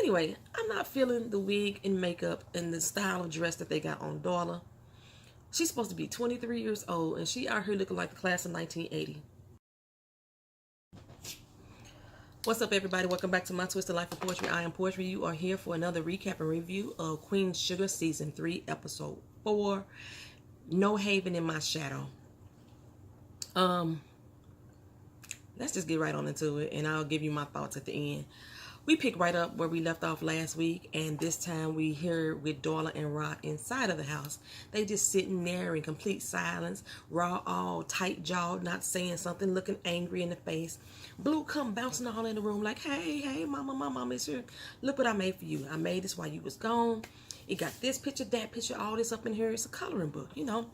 Anyway, I'm not feeling the wig and makeup and the style of dress that they got on Darla. She's supposed to be 23 years old, and she out here looking like the class of 1980. What's up, everybody? Welcome back to My Twisted Lyf of Poetry. I am Poetry. You are here for another recap and review of Queen Sugar Season 3, Episode 4, No Haven in My Shadow. Let's just get right on into it, and I'll give you my thoughts at the end. We pick right up where we left off last week, and this time we here with Darla and Ra inside of the house. They just sitting there in complete silence. Ra all tight-jawed, not saying something, looking angry in the face. Blue come bouncing all in the room like, hey, mama, my mama is here. Look what I made for you. I made this while you was gone. It got this picture, that picture, all this up in here. It's a coloring book, you know.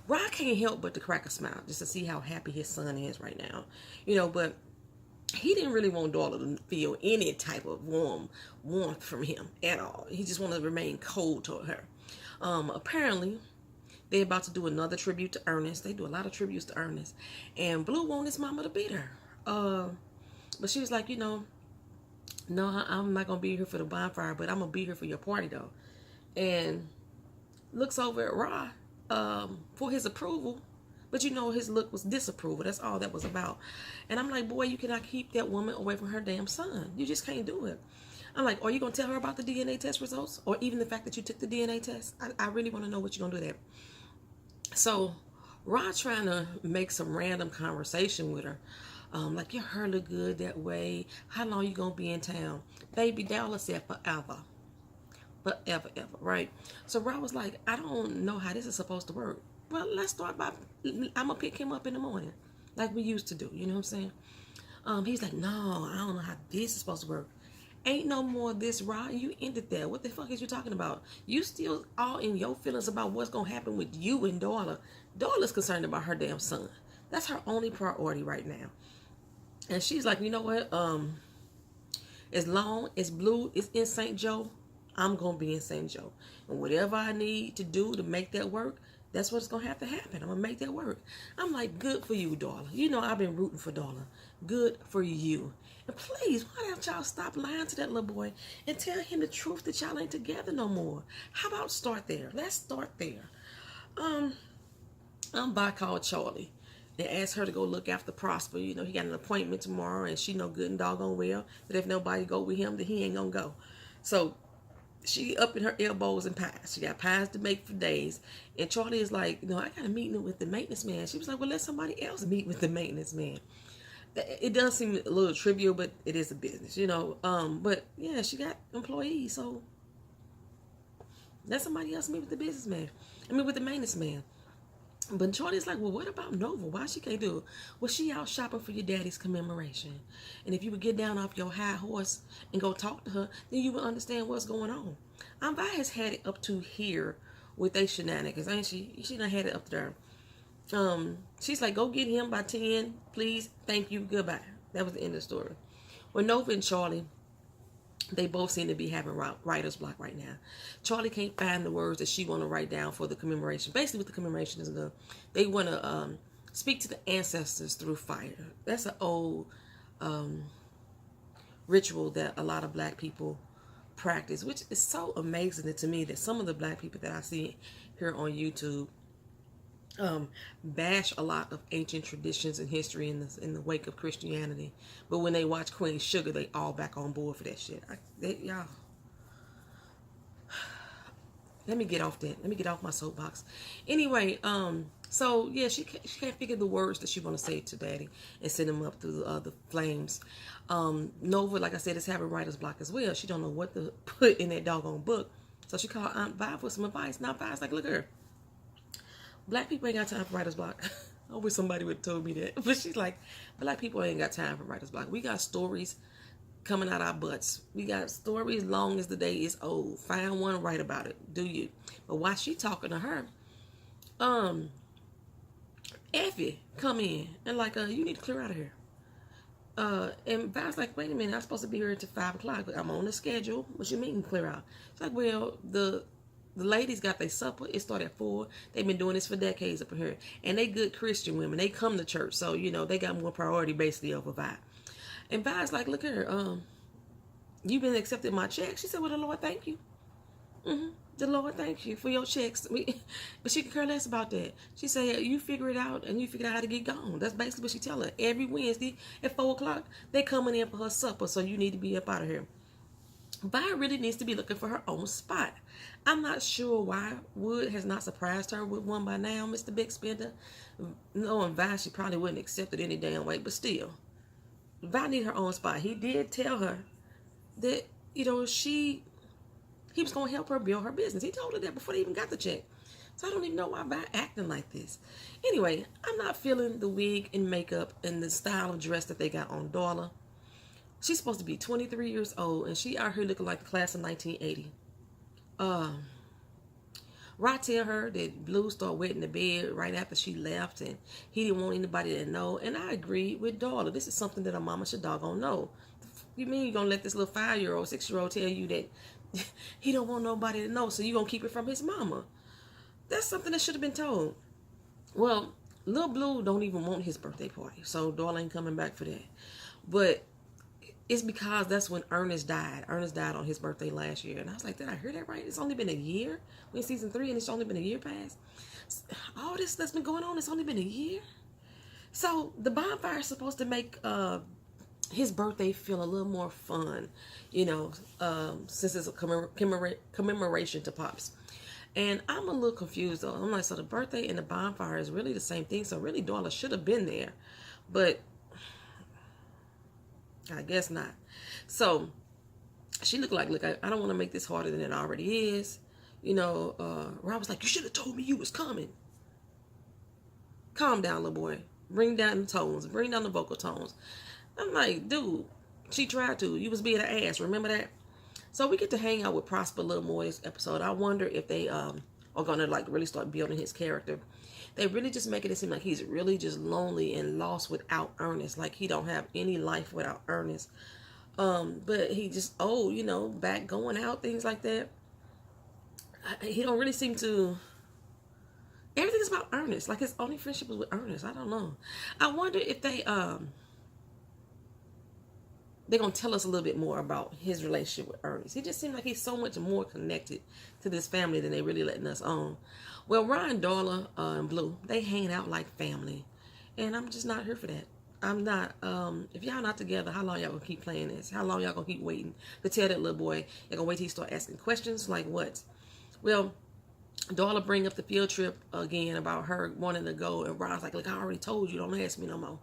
Ra can't help but to crack a smile just to see how happy his son is right now. You know, but he didn't really want Darla to feel any type of warmth from him at all. He just wanted to remain cold toward her. Apparently, they're about to do another tribute to Ernest. They do a lot of tributes to Ernest. And Blue wanted his mama to beat her. But she was like, you know, no, I'm not going to be here for the bonfire, but I'm going to be here for your party, though. And looks over at Ra for his approval. But you know, his look was disapproval. That's all that was about. And I'm like, boy, you cannot keep that woman away from her damn son. You just can't do it. I'm like, are you going to tell her about the DNA test results? Or even the fact that you took the DNA test? I really want to know what you're going to do there. So, Rod trying to make some random conversation with her. Like, your hair look good that way. How long you going to be in town? Baby, Darla said forever. Forever, ever, right? So, Rod was like, I don't know how this is supposed to work. Well, let's start by, I'm going to pick him up in the morning, like we used to do, you know what I'm saying? He's like, no, I don't know how this is supposed to work. Ain't no more of this, Rod. You ended that. What the fuck is you talking about? You still all in your feelings about what's going to happen with you and Darla. Darla's concerned about her damn son. That's her only priority right now. And she's like, you know what? As long as Blue is in St. Joe, I'm going to be in St. Joe. And whatever I need to do to make that work, that's what's going to have to happen. I'm going to make that work. I'm like, good for you, Darla. You know I've been rooting for Darla. Good for you. And please, why don't y'all stop lying to that little boy and tell him the truth that y'all ain't together no more? How about start there? Let's start there. I'm by called Charlie. They asked her to go look after Prosper. You know, he got an appointment tomorrow, and she know good and doggone well that if nobody go with him, then he ain't going to go. So she up in her elbows and pies. She got pies to make for days. And Charlie is like, you know, I got a meeting with the maintenance man. She was like, well, let somebody else meet with the maintenance man. It does seem a little trivial, but it is a business, you know. But yeah, she got employees, so let somebody else meet with the businessman. I mean, with the maintenance man. But Charlie's like, well, what about Nova? Why she can't do it? Well, she out shopping for your daddy's commemoration. And if you would get down off your high horse and go talk to her, then you would understand what's going on. Vi has had it up to here with they shenanigans, ain't she? She done had it up there. She's like, go get him by 10, please. Thank you. Goodbye. That was the end of the story. Well, Nova and Charlie, they both seem to be having writer's block right now. Charlie can't find the words that she want to write down for the commemoration. Basically, what the commemoration is, they want to speak to the ancestors through fire. That's an old ritual that a lot of black people practice, which is so amazing to me that some of the black people that I see here on YouTube bash a lot of ancient traditions and history in the wake of Christianity, but when they watch Queen Sugar, they all back on board for that shit. Y'all, let me get off that. Let me get off my soapbox. Anyway, so yeah, she can't figure the words that she want to say to Daddy and send him up through the flames. Nova, like I said, is having writer's block as well. She don't know what to put in that doggone book, so she called Aunt Vi for some advice. Now Vi's like, look at her. Black people ain't got time for writer's block. I wish somebody would have told me that. But she's like, black people ain't got time for writer's block. We got stories coming out our butts. We got stories long as the day is old. Find one, write about it. Do you? But while she talking to her, Effie come in and like, you need to clear out of here. And Vi's like, wait a minute, I'm supposed to be here until 5 o'clock. I'm on the schedule. What you mean clear out? It's like, well, the ladies got their supper. It started at 4. They've been doing this for decades up in here. And they good Christian women. They come to church. So, you know, they got more priority basically over Vi. And Vi's like, look here, you've been accepting my check. She said, well, the Lord, thank you. The Lord, thank you for your checks. But she could care less about that. She said, you figure it out, and you figure out how to get gone. That's basically what she tell her. Every Wednesday at 4 o'clock, they coming in for her supper, so you need to be up out of here. Vi really needs to be looking for her own spot. I'm not sure why Wood has not surprised her with one by now, Mr. Big Spender. Knowing Vi, she probably wouldn't accept it any damn way, but still. Vi need her own spot. He did tell her that, he was going to help her build her business. He told her that before they even got the check. So I don't even know why Vi acting like this. Anyway, I'm not feeling the wig and makeup and the style of dress that they got on Darla. She's supposed to be 23 years old, and she out here looking like the class of 1980. Rod tell her that Blue started wetting the bed right after she left, and he didn't want anybody to know. And I agreed with Darla. This is something that a mama should doggone know. You mean you're going to let this little 5-year-old, 6-year-old tell you that he don't want nobody to know, so you're going to keep it from his mama? That's something that should have been told. Well, Lil Blue don't even want his birthday party, so Darla ain't coming back for that. But it's because that's when Ernest died. Ernest died on his birthday last year. And I was like, did I hear that right? It's only been a year? We're in season 3 and it's only been a year past. All this that's been going on, it's only been a year? So the bonfire is supposed to make his birthday feel a little more fun, since it's a commemoration to Pops. And I'm a little confused though. I'm like, so the birthday and the bonfire is really the same thing. So really Darla should have been there. But I guess not. So she looked like, look, I don't want to make this harder than it already is. Rob was like, you should have told me you was coming. Calm down, little boy. Bring down the tones. Bring down the vocal tones. I'm like, dude, she tried to. You was being an ass. Remember that? So we get to hang out with Prosper a little more this episode. I wonder if they are going to really start building his character. They really just making it seem like he's really just lonely and lost without Ernest. Like he don't have any life without Ernest. But he just, back going out, things like that. He don't really seem to. Everything's about Ernest. Like his only friendship was with Ernest. I don't know. I wonder if they're going to tell us a little bit more about his relationship with Ernest. He just seems like he's so much more connected to this family than they really letting us on. Well, Ryan, Darla, and Blue, they hanging out like family. And I'm just not here for that. I'm not. If y'all not together, how long y'all going to keep playing this? How long y'all going to keep waiting to tell that little boy? Y'all going to wait till he start asking questions? Like what? Well, Darla bring up the field trip again about her wanting to go. And Ryan's like, look, I already told you. Don't ask me no more.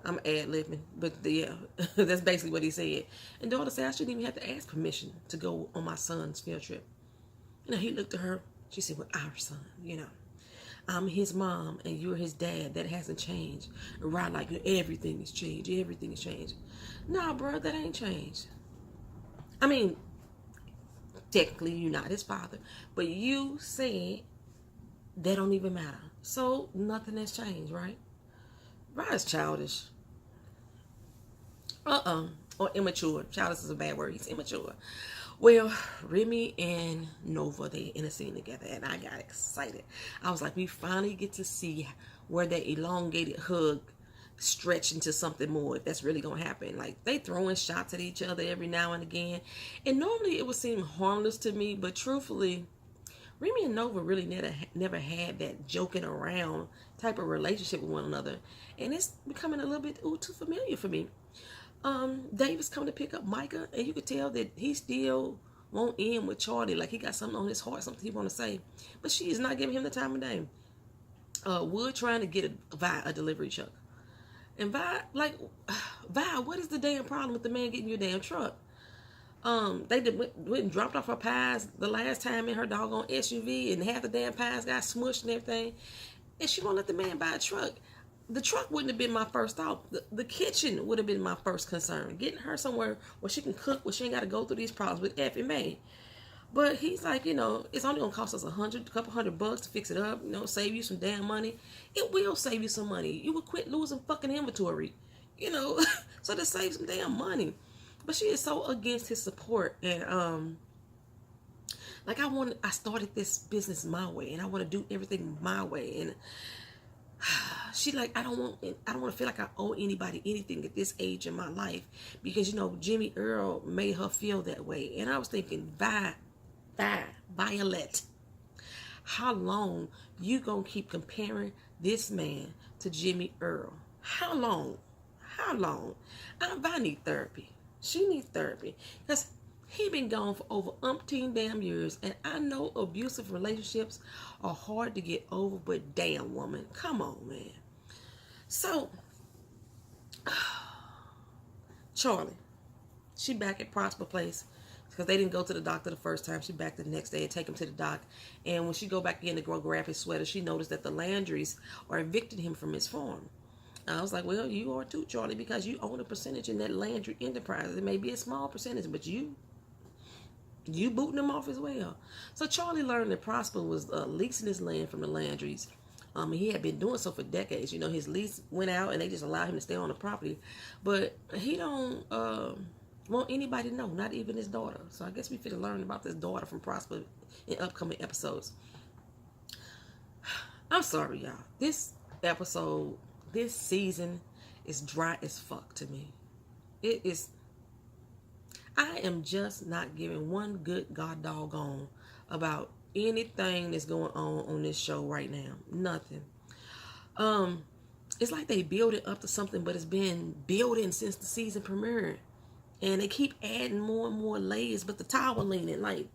I'm ad-libbing. But yeah, that's basically what he said. And Darla said, I shouldn't even have to ask permission to go on my son's field trip. He looked at her. She said, well, our son, I'm his mom and you're his dad. That hasn't changed. Right, like everything has changed. Everything has changed. Nah, bro, that ain't changed. I mean, technically you're not his father. But you said that don't even matter. So nothing has changed, right? Ryan's childish. Or immature. Childish is a bad word. He's immature. Well, Remy and Nova, they in a scene together, and I got excited. I was like, we finally get to see where that elongated hug stretch into something more, if that's really going to happen. Like, they throwing shots at each other every now and again. And normally it would seem harmless to me, but truthfully, Remy and Nova really never had that joking around type of relationship with one another. And it's becoming a little bit too familiar for me. Davis come to pick up Micah, and you could tell that he still won't end with Charlie. Like he got something on his heart, something he want to say. But she is not giving him the time of day. Wood trying to get a delivery truck. And Vi, what is the damn problem with the man getting your damn truck? They went and dropped off her pies the last time in her doggone SUV, and half the damn pies got smushed and everything. And she won't let the man buy a truck. The truck wouldn't have been my first thought. The kitchen would have been my first concern. Getting her somewhere where she can cook, where she ain't got to go through these problems with F and May. But he's like, it's only going to cost us a couple $100 to fix it up, save you some damn money. It will save you some money. You will quit losing fucking inventory, so to save some damn money. But she is so against his support. And, I started this business my way, and I want to do everything my way. And She like, I don't want to feel like I owe anybody anything at this age in my life, because Jimmy Earl made her feel that way. And I was thinking, Violet, how long you gonna keep comparing this man to Jimmy Earl? How long? I need therapy. She needs therapy, because he been gone for over umpteen damn years, and I know abusive relationships are hard to get over, but damn, woman, come on, man. So, Charlie, she back at Prosper Place, because they didn't go to the doctor the first time. She back the next day and take him to the doc. And when she go back in to go grab his sweater, she noticed that the Landrys are evicting him from his farm. I was like, well, you are too, Charlie, because you own a percentage in that Landry enterprise. It may be a small percentage, but you booting him off as well. So Charlie learned that Prosper was leasing his land from the Landrys. He had been doing so for decades. His lease went out and they just allowed him to stay on the property. But he don't want anybody to know, not even his daughter. So I guess we finna learn about this daughter from Prosper in upcoming episodes. I'm sorry, y'all. This season is dry as fuck to me. It is. I am just not giving one good god doggone about anything that's going on this show right now. Nothing. It's like they build it up to something, but it's been building since the season premiere, and they keep adding more and more layers. But the tower leaning, like,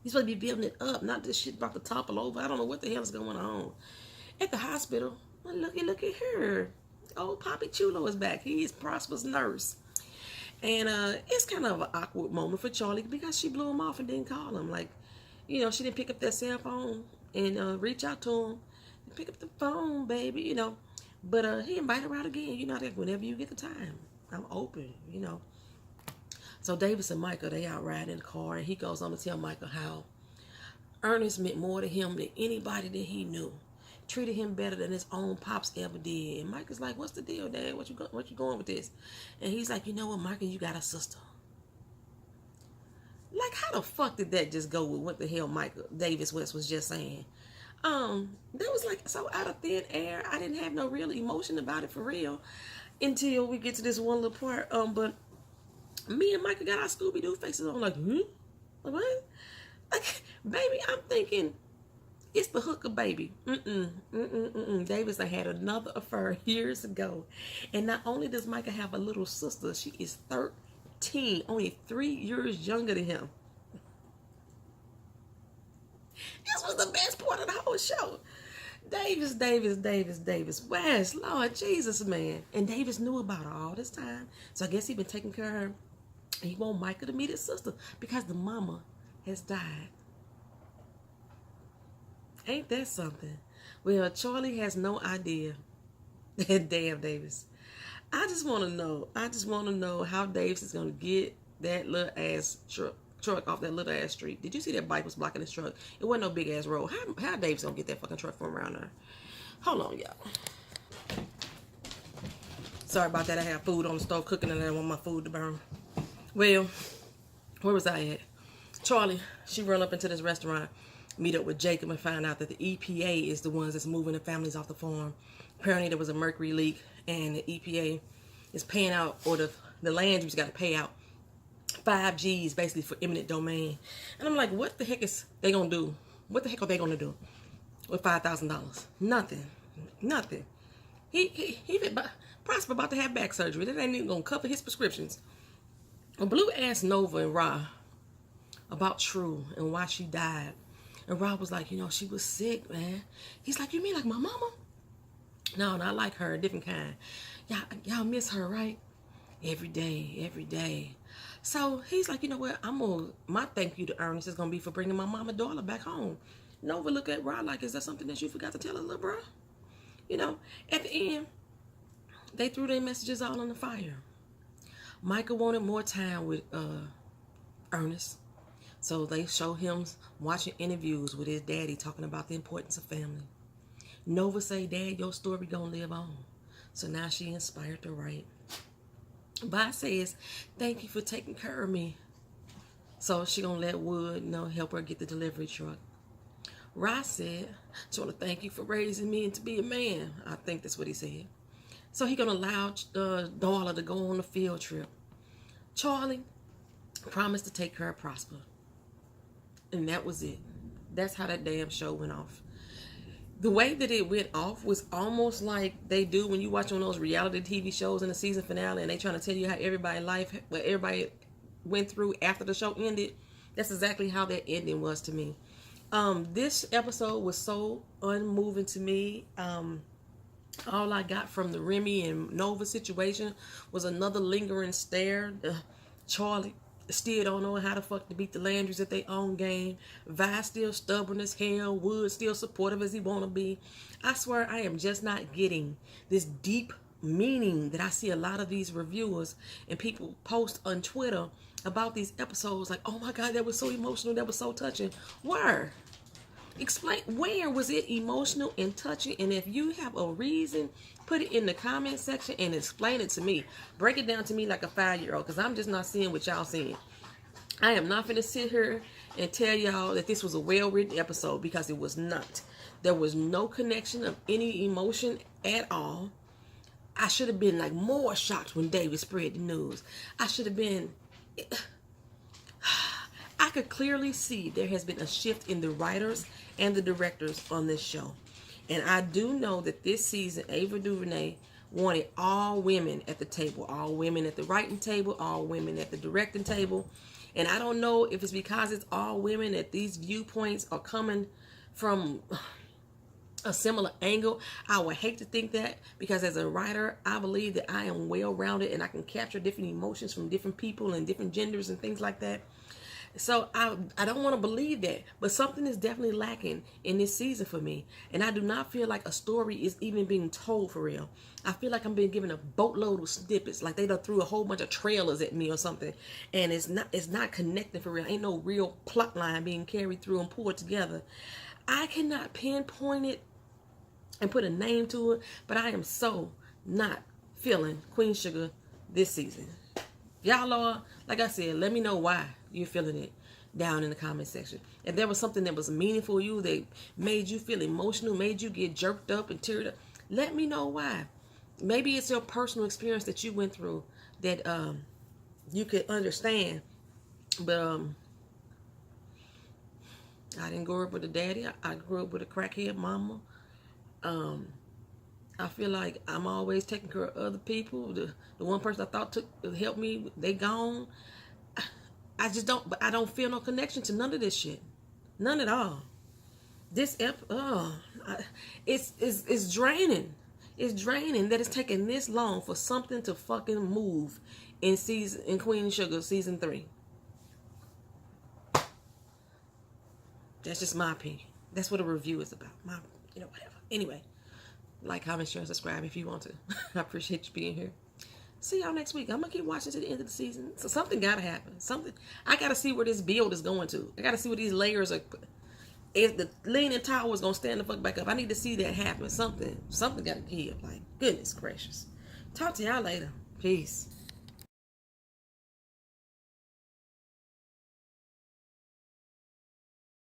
you're supposed to be building it up, not this shit about to topple over. I don't know what the hell is going on at the hospital. Well, look at her. Old Poppy Chulo is back. He is Prosper's nurse. And it's kind of an awkward moment for Charlie, because she blew him off and didn't call him. Like, she didn't pick up that cell phone and reach out to him. Pick up the phone, baby, But he invited her out again. Like, whenever you get the time, I'm open, So Davis and Michael, they out riding in the car, and he goes on to tell Michael how Ernest meant more to him than anybody that he knew. Treated him better than his own pops ever did. And Michael's like, what's the deal, Dad? What you going with this? And he's like, you know what, Michael, you got a sister. Like, how the fuck did that just go with what the hell Michael Davis West was just saying? That was like so out of thin air. I didn't have no real emotion about it for real until we get to this one little part. But me and Michael got our Scooby-Doo faces on, like, what? Like, baby, I'm thinking, it's the hooker, baby. Davis had another affair years ago. And not only does Micah have a little sister, she is 13, only 3 years younger than him. This was the best part of the whole show. Davis West. Lord Jesus, man. And Davis knew about her all this time. So I guess he been taking care of her. And he want Micah to meet his sister, because the mama has died. Ain't that something? Well, Charlie has no idea. Damn, Davis. I just want to know how Davis is going to get that little ass truck off that little ass street. Did you see that bike was blocking his truck? It wasn't no big ass road. How Davis going to get that fucking truck from around there? Hold on, y'all. Sorry about that. I have food on the stove cooking, and I want my food to burn. Well, where was I at? Charlie, she run up into this restaurant, meet up with Jacob, and find out that the EPA is the ones that's moving the families off the farm. Apparently there was a mercury leak, and the EPA is paying out, or the Landry's got to pay out 5 G's basically for eminent domain. And I'm like, what the heck is they gonna do? What the heck are they gonna do with $5,000? Nothing. He Prosper about to have back surgery. That ain't even gonna cover his prescriptions. Blue asked Nova and Ra about True and why she died. And Rob was like, she was sick, man. He's like, you mean like my mama? No, not like her, a different kind. Y'all miss her, right? Every day. So he's like, you know what? My thank you to Ernest is going to be for bringing my mama daughter back home. Nova look at Rob like, is that something that you forgot to tell her, little bro? At the end, they threw their messages all on the fire. Michael wanted more time with Ernest. So they show him watching interviews with his daddy talking about the importance of family. Nova say, Dad, your story gonna live on. So now she inspired to write. Vi says, thank you for taking care of me. So she gonna let Wood, help her get the delivery truck. Ross said, "Just want to thank you for raising me to be a man." I think that's what he said. So he gonna allow Darla to go on a field trip. Charlie promised to take care of Prosper, and that was it. That's how that damn show went off. The way that it went off was almost like they do when you watch one of those reality TV shows in the season finale, and they trying to tell you how what everybody went through after the show ended. That's exactly how that ending was to me. This episode was so unmoving to me. All I got from the Remy and Nova situation was another lingering stare. Charlie still don't know how the fuck to beat the Landrys at their own game. Vi still stubborn as hell. Wood still supportive as he want to be. I swear I am just not getting this deep meaning that I see a lot of these reviewers and people post on Twitter about these episodes. Like, oh my God, that was so emotional. That was so touching. Where? Explain, where was it emotional and touching? And if you have a reason, put it in the comment section and explain it to me. Break it down to me like a 5-year-old, because I'm just not seeing what y'all seeing. I am not going to sit here and tell y'all that this was a well-written episode, because it was not. There was no connection of any emotion at all. I should have been like more shocked when David spread the news. I should have been... I could clearly see there has been a shift in the writers and the directors on this show. And I do know that this season, Ava DuVernay wanted all women at the table. All women at the writing table, all women at the directing table. And I don't know if it's because it's all women that these viewpoints are coming from a similar angle. I would hate to think that, because as a writer, I believe that I am well-rounded and I can capture different emotions from different people and different genders and things like that. So I don't want to believe that, but something is definitely lacking in this season for me. And I do not feel like a story is even being told for real. I feel like I'm being given a boatload of snippets, like they done threw a whole bunch of trailers at me or something. And it's not connecting for real. Ain't no real plot line being carried through and pulled together. I cannot pinpoint it and put a name to it, but I am so not feeling Queen Sugar this season. Y'all are, like I said, let me know why you're feeling it down in the comment section. If there was something that was meaningful to you, that made you feel emotional, made you get jerked up and teared up, let me know why. Maybe it's your personal experience that you went through that you could understand. But I didn't grow up with a daddy. I grew up with a crackhead mama. I feel like I'm always taking care of other people. The one person I thought helped me, they gone. I just don't, but I don't feel no connection to none of this shit. None at all. It's draining. It's draining that it's taking this long for something to fucking move in Queen Sugar season 3. That's just my opinion. That's what a review is about. Whatever. Anyway, like, comment, share, and subscribe if you want to. I appreciate you being here. See y'all next week. I'm going to keep watching to the end of the season. So something got to happen. I got to see where this build is going to. I got to see where these layers are. If the Leaning Tower is going to stand the fuck back up, I need to see that happen. Something got to give. Like, goodness gracious. Talk to y'all later. Peace.